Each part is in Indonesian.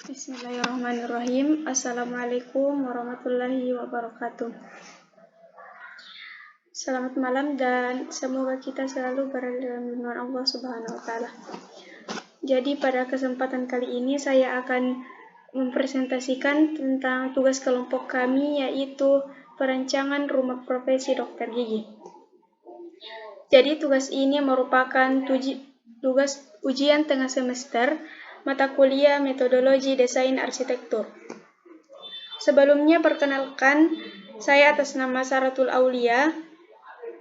Bismillahirrahmanirrahim. Assalamualaikum warahmatullahi wabarakatuh. Selamat malam dan semoga kita selalu berada dalam lindungan Allah Subhanahu wa Ta'ala. Jadi pada kesempatan kali ini saya akan mempresentasikan tentang tugas kelompok kami, yaitu perancangan rumah profesi dokter gigi. Jadi tugas ini merupakan tugas ujian tengah semester mata kuliah metodologi desain arsitektur. Sebelumnya perkenalkan, saya atas nama Saratul Aulia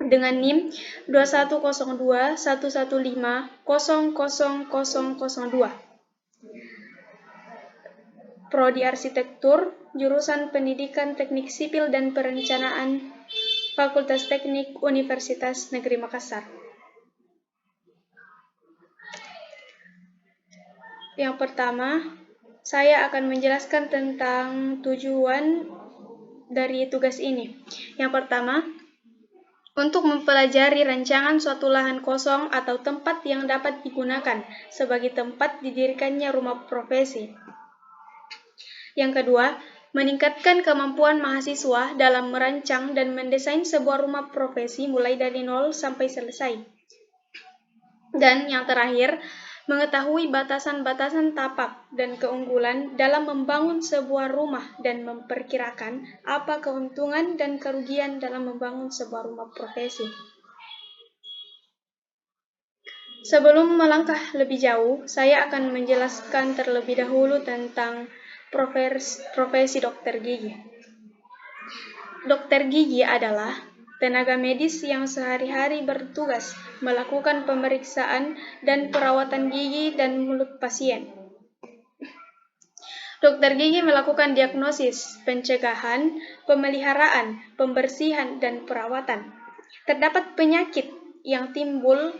dengan NIM 210211500002. Prodi Arsitektur, jurusan Pendidikan Teknik Sipil dan Perencanaan, Fakultas Teknik Universitas Negeri Makassar. Yang pertama, saya akan menjelaskan tentang tujuan dari tugas ini. Yang pertama, untuk mempelajari rancangan suatu lahan kosong atau tempat yang dapat digunakan sebagai tempat didirikannya rumah profesi. Yang kedua, meningkatkan kemampuan mahasiswa dalam merancang dan mendesain sebuah rumah profesi mulai dari nol sampai selesai. Dan yang terakhir, mengetahui batasan-batasan tapak dan keunggulan dalam membangun sebuah rumah dan memperkirakan apa keuntungan dan kerugian dalam membangun sebuah rumah profesi. Sebelum melangkah lebih jauh, saya akan menjelaskan terlebih dahulu tentang profesi dokter gigi. Dokter gigi adalah tenaga medis yang sehari-hari bertugas melakukan pemeriksaan dan perawatan gigi dan mulut pasien. Dokter gigi melakukan diagnosis, pencegahan, pemeliharaan, pembersihan, dan perawatan. Terdapat penyakit yang timbul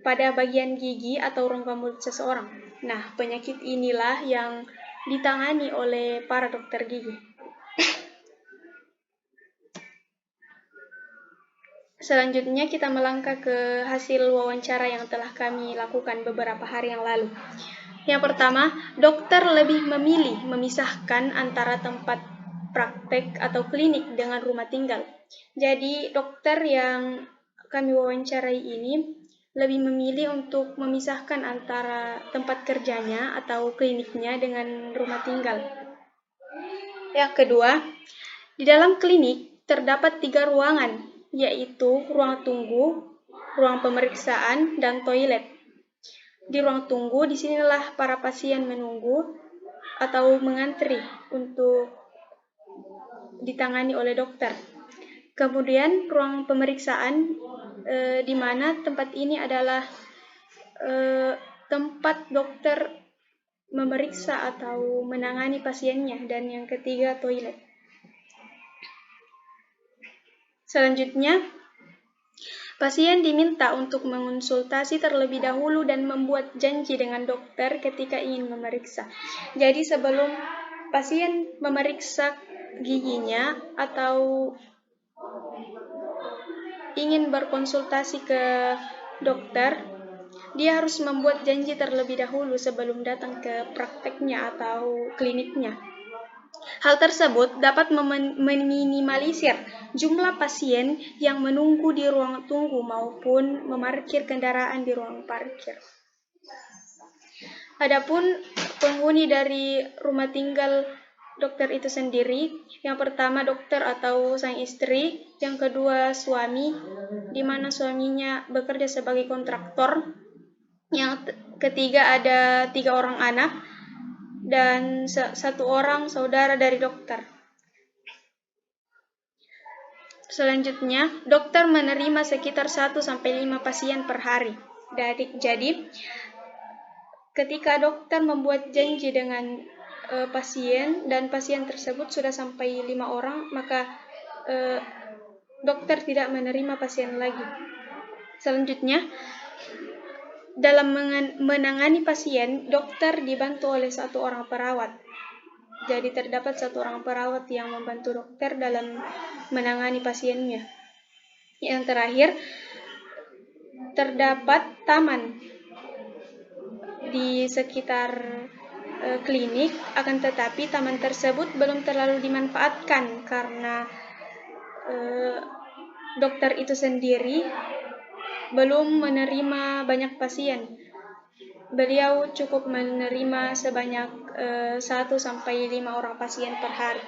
pada bagian gigi atau rongga mulut seseorang. Nah, penyakit inilah yang ditangani oleh para dokter gigi. Selanjutnya kita melangkah ke hasil wawancara yang telah kami lakukan beberapa hari yang lalu. Yang pertama, dokter lebih memilih memisahkan antara tempat praktek atau klinik dengan rumah tinggal. Jadi dokter yang kami wawancarai ini lebih memilih untuk memisahkan antara tempat kerjanya atau kliniknya dengan rumah tinggal. Yang kedua, di dalam klinik terdapat 3 ruangan, yaitu ruang tunggu, ruang pemeriksaan, dan toilet. Di ruang tunggu, disinilah para pasien menunggu atau mengantri untuk ditangani oleh dokter. Kemudian ruang pemeriksaan, di mana tempat ini adalah tempat dokter memeriksa atau menangani pasiennya. Dan yang ketiga, toilet. Selanjutnya, pasien diminta untuk mengonsultasi terlebih dahulu dan membuat janji dengan dokter ketika ingin memeriksa. Jadi sebelum pasien memeriksa giginya atau ingin berkonsultasi ke dokter, dia harus membuat janji terlebih dahulu sebelum datang ke prakteknya atau kliniknya. Hal tersebut dapat meminimalisir jumlah pasien yang menunggu di ruang tunggu maupun memarkir kendaraan di ruang parkir. Adapun penghuni dari rumah tinggal dokter itu sendiri, yang pertama dokter atau sang istri, yang kedua suami, di mana suaminya bekerja sebagai kontraktor, yang ketiga ada 3 orang anak, dan 1 orang saudara dari dokter. Selanjutnya, dokter menerima sekitar 1-5 pasien per hari. Jadi, ketika dokter membuat janji dengan pasien dan pasien tersebut sudah sampai 5 orang, maka dokter tidak menerima pasien lagi. Selanjutnya, dalam menangani pasien, dokter dibantu oleh 1 orang perawat. Jadi terdapat 1 orang perawat yang membantu dokter dalam menangani pasiennya. Yang terakhir, terdapat taman di sekitar klinik, akan tetapi taman tersebut belum terlalu dimanfaatkan karena dokter itu sendiri belum menerima banyak pasien. Beliau cukup menerima sebanyak 1 sampai 5 orang pasien per hari.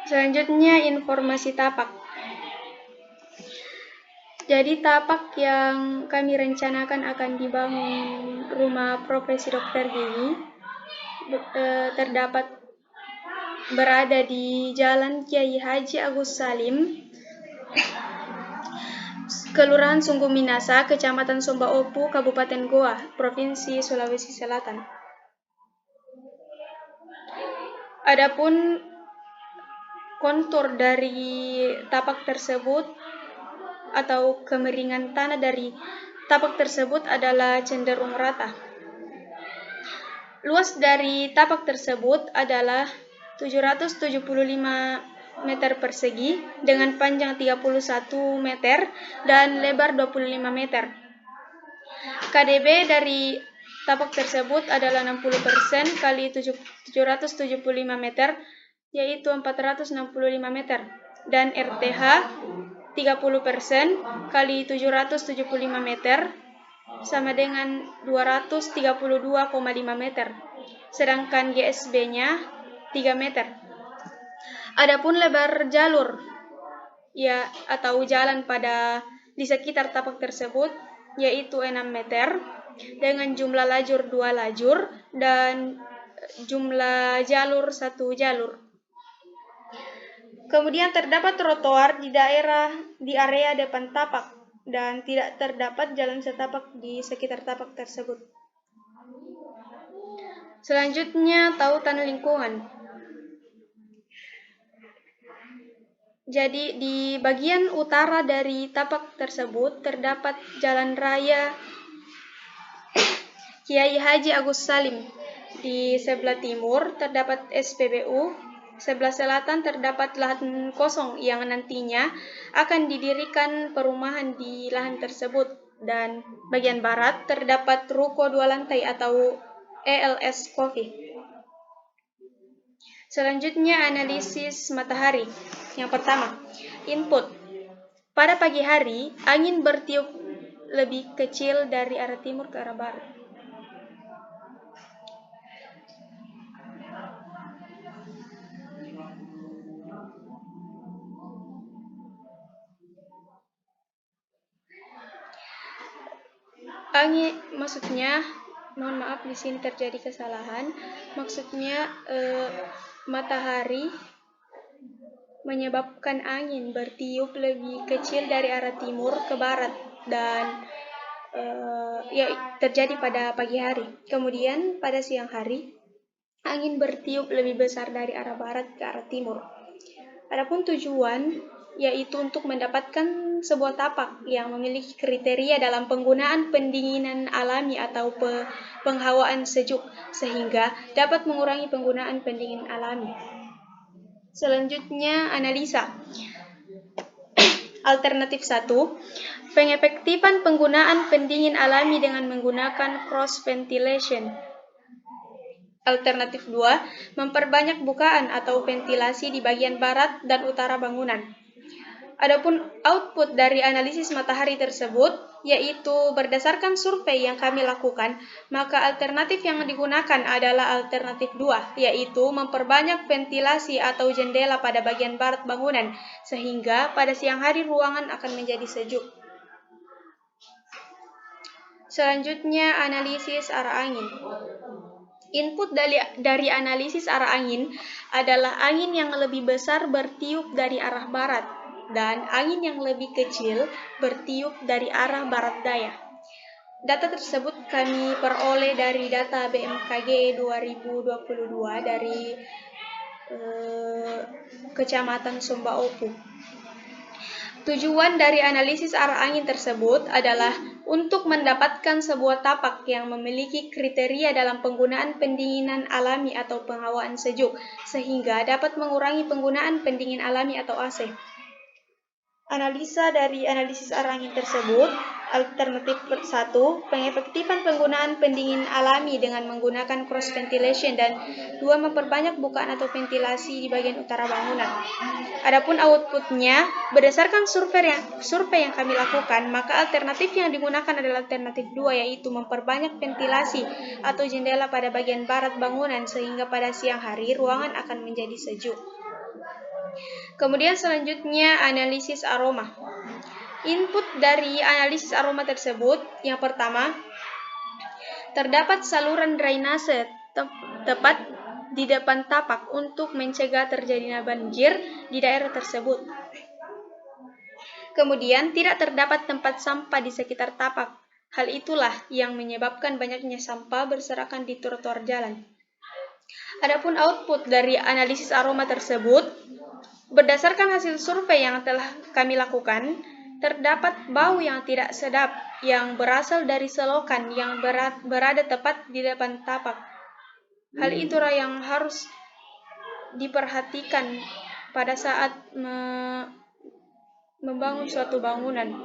Selanjutnya informasi tapak. Jadi tapak yang kami rencanakan akan dibangun rumah profesi dokter gigi terdapat berada di Jalan Kiai Haji Agus Salim, Kelurahan Sungguh Minasa, Kecamatan Sumba Opu, Kabupaten Goa, Provinsi Sulawesi Selatan. Adapun kontur dari tapak tersebut atau kemiringan tanah dari tapak tersebut adalah cenderung rata. Luas dari tapak tersebut adalah 775 meter persegi dengan panjang 31 meter dan lebar 25 meter. KDB dari tapak tersebut adalah 60% kali 775 meter, yaitu 465 meter, dan RTH 30% kali 775 meter sama dengan 232,5 meter, sedangkan GSB-nya 3 meter. Adapun lebar jalur atau jalan di sekitar tapak tersebut yaitu 6 meter dengan jumlah lajur 2 lajur dan jumlah jalur 1 jalur. Kemudian terdapat trotoar di area depan tapak dan tidak terdapat jalan setapak di sekitar tapak tersebut. Selanjutnya, tautan lingkungan. Jadi di bagian utara dari tapak tersebut terdapat jalan raya Kiai Haji Agus Salim. Di sebelah timur terdapat SPBU. Sebelah selatan terdapat lahan kosong yang nantinya akan didirikan perumahan di lahan tersebut, dan bagian barat terdapat ruko 2 lantai atau ELS Coffee. Selanjutnya analisis matahari. Yang pertama, input. Pada pagi hari, angin bertiup lebih kecil dari arah timur ke arah barat. Mohon maaf di sini terjadi kesalahan. Maksudnya matahari menyebabkan angin bertiup lebih kecil dari arah timur ke barat dan terjadi pada pagi hari. Kemudian pada siang hari angin bertiup lebih besar dari arah barat ke arah timur. Adapun tujuan yaitu untuk mendapatkan sebuah tapak yang memiliki kriteria dalam penggunaan pendinginan alami atau penghawaan sejuk sehingga dapat mengurangi penggunaan pendingin alami. Selanjutnya analisa. Alternatif 1, pengefektifan penggunaan pendingin alami dengan menggunakan cross ventilation. Alternatif 2, memperbanyak bukaan atau ventilasi di bagian barat dan utara bangunan. Adapun output dari analisis matahari tersebut yaitu berdasarkan survei yang kami lakukan, maka alternatif yang digunakan adalah alternatif 2, yaitu memperbanyak ventilasi atau jendela pada bagian barat bangunan, sehingga pada siang hari ruangan akan menjadi sejuk. Selanjutnya, analisis arah angin. Input dari analisis arah angin adalah angin yang lebih besar bertiup dari arah barat dan angin yang lebih kecil bertiup dari arah barat daya. Data tersebut kami peroleh dari data BMKG 2022 dari Kecamatan Sumba Opu. Tujuan dari analisis arah angin tersebut adalah untuk mendapatkan sebuah tapak yang memiliki kriteria dalam penggunaan pendinginan alami atau penghawaan sejuk, sehingga dapat mengurangi penggunaan pendingin alami atau AC. Analisa dari analisis arah angin tersebut Alternatif 1, pengefektifan penggunaan pendingin alami dengan menggunakan cross ventilation, dan 2, memperbanyak bukaan atau ventilasi di bagian utara bangunan. Adapun outputnya, berdasarkan survei yang kami lakukan, maka alternatif yang digunakan adalah alternatif 2, yaitu memperbanyak ventilasi atau jendela pada bagian barat bangunan sehingga pada siang hari ruangan akan menjadi sejuk. Kemudian selanjutnya analisis aroma. Input dari analisis aroma tersebut, yang pertama, terdapat saluran drainase tepat di depan tapak untuk mencegah terjadinya banjir di daerah tersebut. Kemudian, tidak terdapat tempat sampah di sekitar tapak. Hal itulah yang menyebabkan banyaknya sampah berserakan di trotoar jalan. Adapun output dari analisis aroma tersebut, berdasarkan hasil survei yang telah kami lakukan, terdapat bau yang tidak sedap yang berasal dari selokan yang berada tepat di depan tapak. Hal itulah yang harus diperhatikan pada saat membangun suatu bangunan.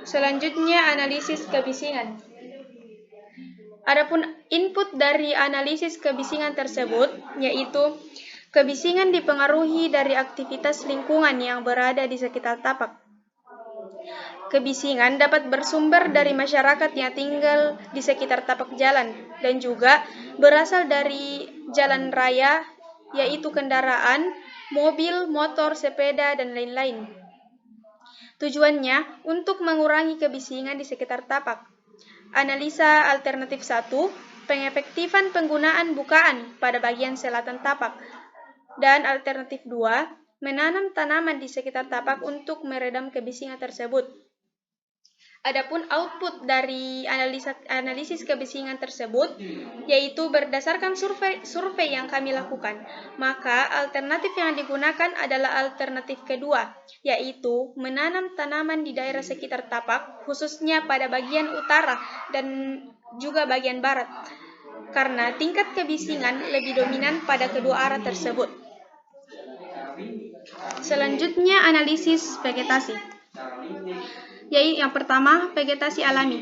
Selanjutnya analisis kebisingan. Adapun input dari analisis kebisingan tersebut, yaitu kebisingan dipengaruhi dari aktivitas lingkungan yang berada di sekitar tapak. Kebisingan dapat bersumber dari masyarakat yang tinggal di sekitar tapak jalan dan juga berasal dari jalan raya, yaitu kendaraan, mobil, motor, sepeda, dan lain-lain. Tujuannya untuk mengurangi kebisingan di sekitar tapak. Analisa alternatif 1, pengefektifan penggunaan bukaan pada bagian selatan tapak. Dan alternatif 2, menanam tanaman di sekitar tapak untuk meredam kebisingan tersebut. Adapun output dari analisis kebisingan tersebut, yaitu berdasarkan survei yang kami lakukan, maka alternatif yang digunakan adalah alternatif kedua, yaitu menanam tanaman di daerah sekitar tapak, khususnya pada bagian utara dan juga bagian barat, karena tingkat kebisingan lebih dominan pada kedua arah tersebut. Selanjutnya analisis vegetasi. Yaitu yang pertama, vegetasi alami.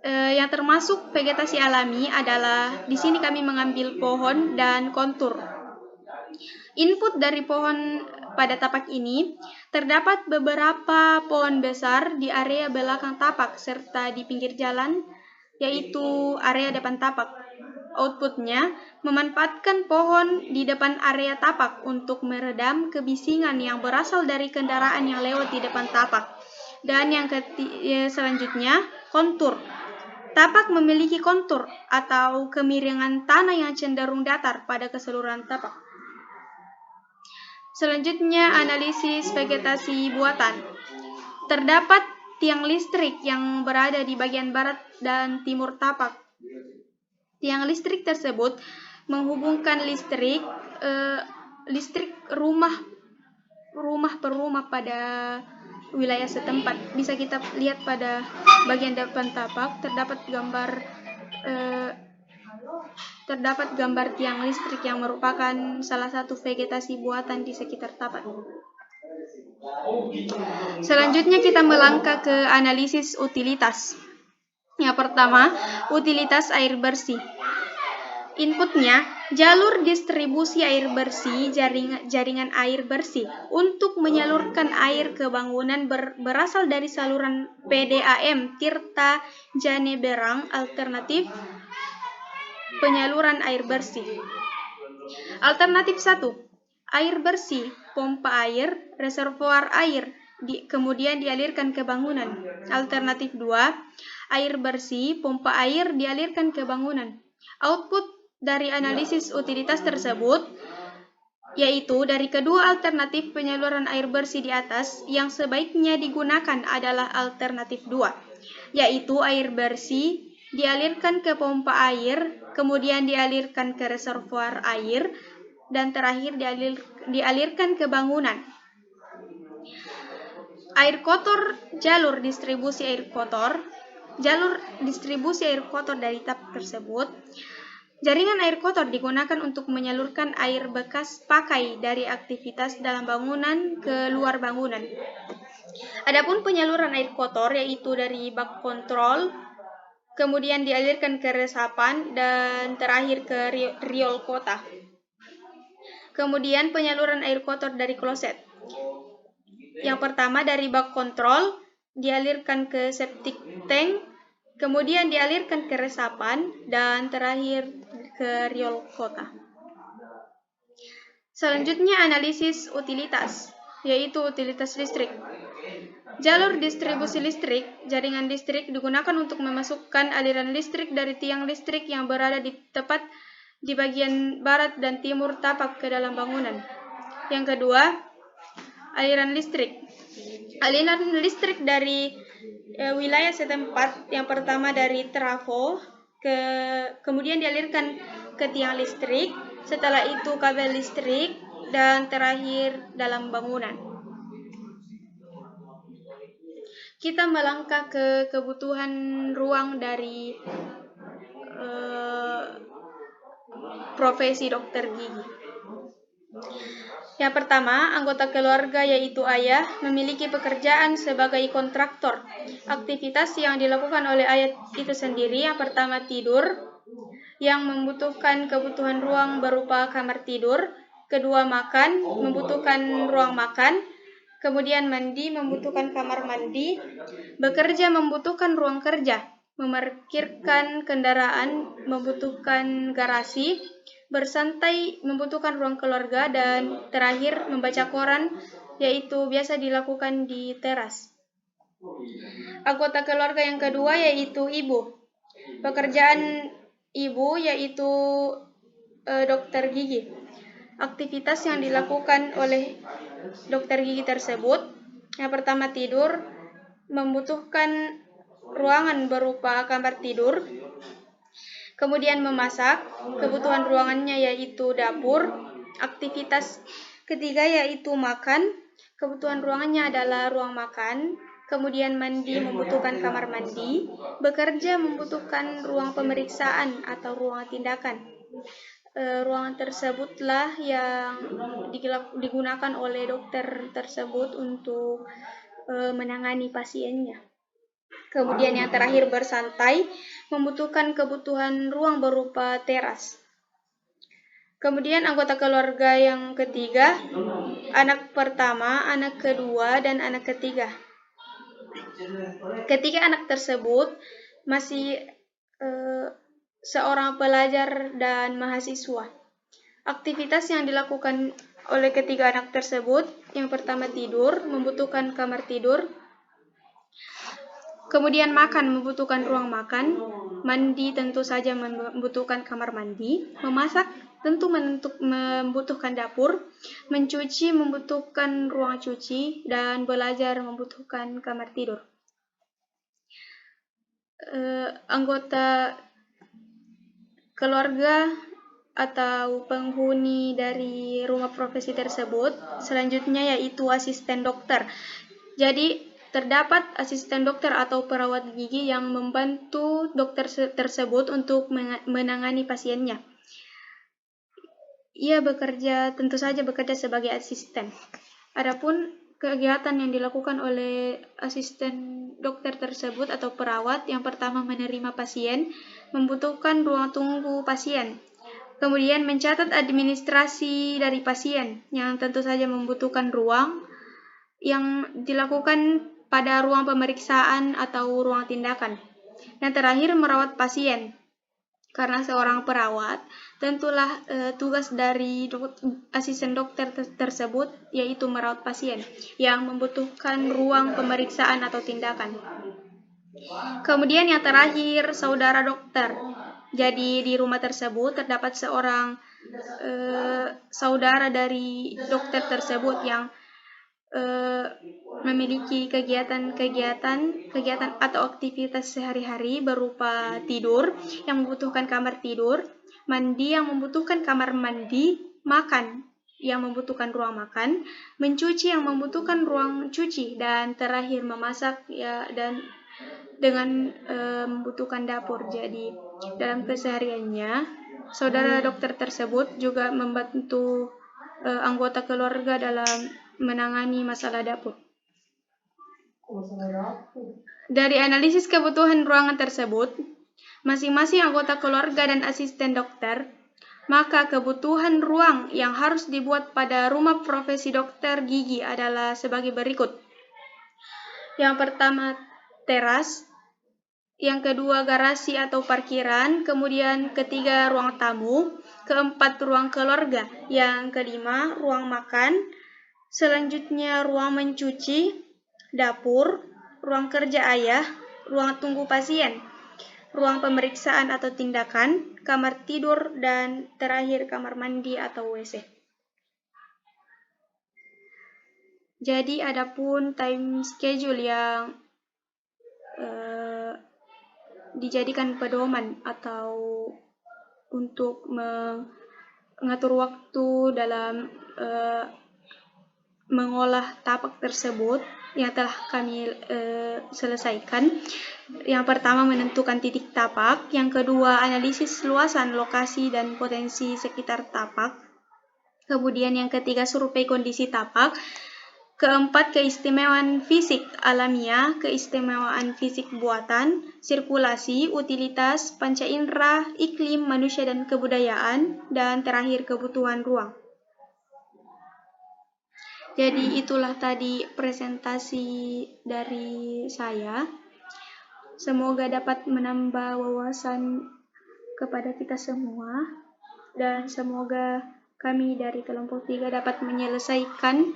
Yang termasuk vegetasi alami adalah di sini kami mengambil pohon dan kontur. Input dari pohon pada tapak ini, terdapat beberapa pohon besar di area belakang tapak serta di pinggir jalan, yaitu area depan tapak. Outputnya, memanfaatkan pohon di depan area tapak untuk meredam kebisingan yang berasal dari kendaraan yang lewat di depan tapak. Dan yang selanjutnya, kontur. Tapak memiliki kontur atau kemiringan tanah yang cenderung datar pada keseluruhan tapak. Selanjutnya, analisis vegetasi buatan. Terdapat tiang listrik yang berada di bagian barat dan timur tapak. Tiang listrik tersebut menghubungkan listrik rumah per rumah pada wilayah setempat. Bisa kita lihat pada bagian depan tapak terdapat gambar tiang listrik yang merupakan salah satu vegetasi buatan di sekitar tapak. Selanjutnya kita melangkah ke analisis utilitas. Yang pertama, utilitas air bersih. Inputnya, jalur distribusi air bersih, jaringan air bersih untuk menyalurkan air ke bangunan berasal dari saluran PDAM Tirta Janeberang, alternatif penyaluran air bersih. Alternatif 1, air bersih, pompa air, reservoir air, kemudian dialirkan ke bangunan. Alternatif 2, air bersih, pompa air dialirkan ke bangunan. Output dari analisis utilitas tersebut, yaitu dari kedua alternatif penyaluran air bersih di atas, yang sebaiknya digunakan adalah alternatif 2, yaitu air bersih dialirkan ke pompa air, kemudian dialirkan ke reservoir air, dan terakhir dialirkan ke bangunan. Air kotor, jalur distribusi air kotor dari tapak tersebut Jaringan air kotor digunakan untuk menyalurkan air bekas pakai dari aktivitas dalam bangunan ke luar bangunan. Adapun penyaluran air kotor yaitu dari bak kontrol, kemudian dialirkan ke resapan, dan terakhir ke riol kota. Kemudian penyaluran air kotor dari kloset. Yang pertama dari bak kontrol, dialirkan ke septic tank, kemudian dialirkan ke resapan, dan terakhir ke riol kota. Selanjutnya analisis utilitas, yaitu utilitas listrik. Jalur distribusi listrik, jaringan listrik digunakan untuk memasukkan aliran listrik dari tiang listrik yang berada di tepat di bagian barat dan timur tapak ke dalam bangunan. Yang kedua, aliran listrik. Aliran listrik dari wilayah setempat, yang pertama dari trafo, kemudian dialirkan ke tiang listrik, setelah itu kabel listrik, dan terakhir dalam bangunan. Kita melangkah ke kebutuhan ruang dari profesi dokter gigi. Yang pertama, anggota keluarga yaitu ayah memiliki pekerjaan sebagai kontraktor. Aktivitas yang dilakukan oleh ayah itu sendiri, yang pertama tidur, yang membutuhkan kebutuhan ruang berupa kamar tidur. Kedua, makan, membutuhkan ruang makan. Kemudian mandi, membutuhkan kamar mandi. Bekerja, membutuhkan ruang kerja. Memarkirkan kendaraan, membutuhkan garasi. Bersantai, membutuhkan ruang keluarga. Dan terakhir, membaca koran, yaitu biasa dilakukan di teras. Anggota keluarga yang kedua yaitu ibu. Pekerjaan ibu yaitu dokter gigi. Aktivitas yang dilakukan oleh dokter gigi tersebut, yang pertama tidur, membutuhkan ruangan berupa kamar tidur. Kemudian memasak, kebutuhan ruangannya yaitu dapur. Aktivitas ketiga yaitu makan, kebutuhan ruangannya adalah ruang makan. Kemudian mandi, membutuhkan kamar mandi. Bekerja, membutuhkan ruang pemeriksaan atau ruang tindakan. Ruangan tersebutlah yang digunakan oleh dokter tersebut untuk menangani pasiennya. Kemudian yang terakhir bersantai, membutuhkan kebutuhan ruang berupa teras. Kemudian anggota keluarga yang ketiga, anak pertama, anak kedua, dan anak ketiga. Ketiga anak tersebut masih seorang pelajar dan mahasiswa. Aktivitas yang dilakukan oleh ketiga anak tersebut, yang pertama tidur, membutuhkan kamar tidur. Kemudian makan, membutuhkan ruang makan. Mandi, tentu saja membutuhkan kamar mandi. Memasak, tentu membutuhkan dapur. Mencuci, membutuhkan ruang cuci. Dan belajar, membutuhkan kamar tidur. Anggota keluarga atau penghuni dari rumah profesi tersebut selanjutnya yaitu asisten dokter. Jadi terdapat asisten dokter atau perawat gigi yang membantu dokter tersebut untuk menangani pasiennya. Ia tentu saja bekerja sebagai asisten. Adapun kegiatan yang dilakukan oleh asisten dokter tersebut atau perawat, yang pertama menerima pasien, membutuhkan ruang tunggu pasien. Kemudian mencatat administrasi dari pasien, yang tentu saja membutuhkan ruang yang dilakukan pada ruang pemeriksaan atau ruang tindakan. Dan terakhir merawat pasien. Karena seorang perawat, tentulah tugas dari asisten dokter tersebut yaitu merawat pasien yang membutuhkan ruang pemeriksaan atau tindakan. Kemudian yang terakhir, saudara dokter. Jadi di rumah tersebut terdapat seorang saudara dari dokter tersebut yang memiliki kegiatan atau aktivitas sehari-hari berupa tidur yang membutuhkan kamar tidur, mandi yang membutuhkan kamar mandi, makan yang membutuhkan ruang makan, mencuci yang membutuhkan ruang cuci, dan terakhir memasak dan dengan membutuhkan dapur. Jadi dalam kesehariannya saudara dokter tersebut juga membantu anggota keluarga dalam menangani masalah dapur. Dari analisis kebutuhan ruangan tersebut, masing-masing anggota keluarga dan asisten dokter, maka kebutuhan ruang yang harus dibuat pada rumah profesi dokter gigi adalah sebagai berikut. Yang pertama, teras. Yang kedua, garasi atau parkiran. Kemudian ketiga, ruang tamu. Keempat, ruang keluarga. Yang kelima, ruang makan. Selanjutnya, ruang mencuci, dapur, ruang kerja ayah, ruang tunggu pasien, ruang pemeriksaan atau tindakan, kamar tidur, dan terakhir kamar mandi atau WC. Jadi adapun time schedule yang dijadikan pedoman atau untuk mengatur waktu dalam mengolah tapak tersebut yang telah kami selesaikan. Yang pertama, menentukan titik tapak. Yang kedua, analisis luasan, lokasi, dan potensi sekitar tapak. Kemudian yang ketiga, survei kondisi tapak. Keempat, keistimewaan fisik alamiah, keistimewaan fisik buatan, sirkulasi, utilitas, panca indera, iklim, manusia dan kebudayaan, dan terakhir kebutuhan ruang. Jadi itulah tadi presentasi dari saya. Semoga dapat menambah wawasan kepada kita semua, dan semoga kami dari kelompok 3 dapat menyelesaikan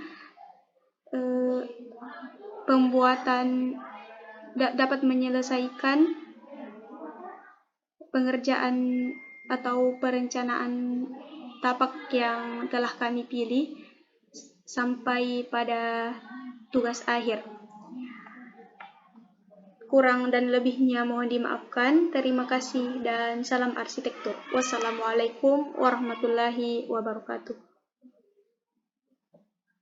dapat menyelesaikan pengerjaan atau perencanaan tapak yang telah kami pilih sampai pada tugas akhir. Kurang dan lebihnya mohon dimaafkan. Terima kasih dan salam arsitektur. Wassalamualaikum warahmatullahi wabarakatuh.